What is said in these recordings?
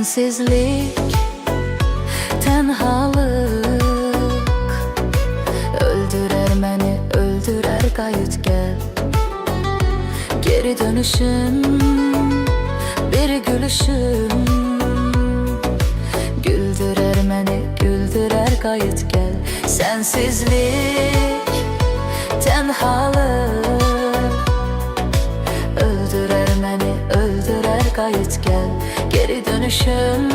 Sensizlik, tenhalık öldürer beni, öldürer, kayıt gel. Geri dönüşün, bir gülüşün güldürer beni, güldürer, kayıt gel. Sensizlik, tenhalık öldürer beni, öldürer, kayıt gel. Geri dönüşüm,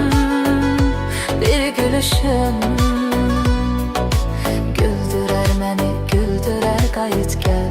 bir gülüşüm güldürer beni, güldürer, kayıt gel.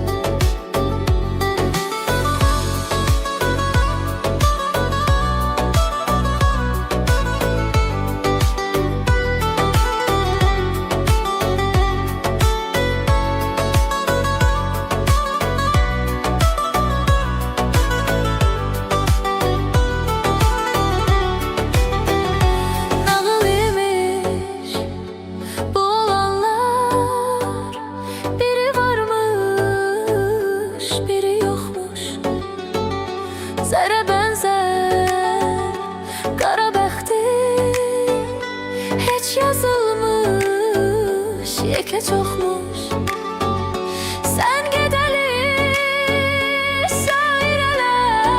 Zərə bənzər qara bəxtin, heç yazılmış, yekə çoxmuş. Sən gedəli sairələr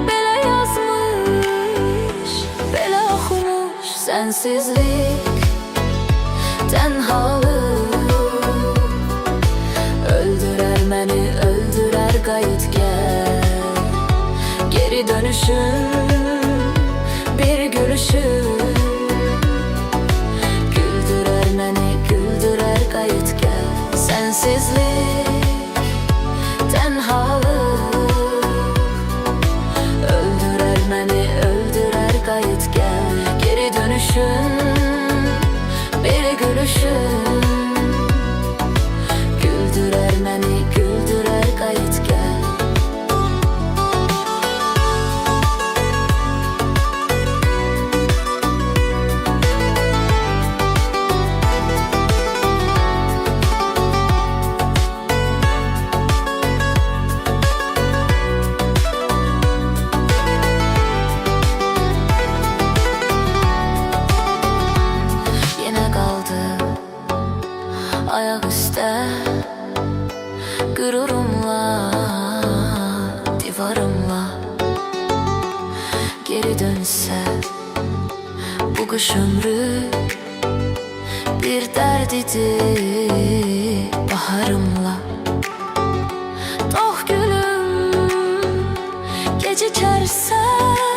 belə yazmış, belə oxumuş. Sənsizlik, tenhalıq öldürər məni, öldürər, qayıt gəl. Geri dönüşün, bir gülüşün güldürer beni, güldürer, kayıt gel. Sensizlik, tenhalık öldürer beni, öldürer, kayıt gel. Geri dönüşün, bir gülüşün güldürer beni, güldürer, kayıt gel. Ayak üstə qürurumla, divarımla geri dönsə bu qış ömrü bir dərdidir baharımla. Doğ gülüm gecikərsən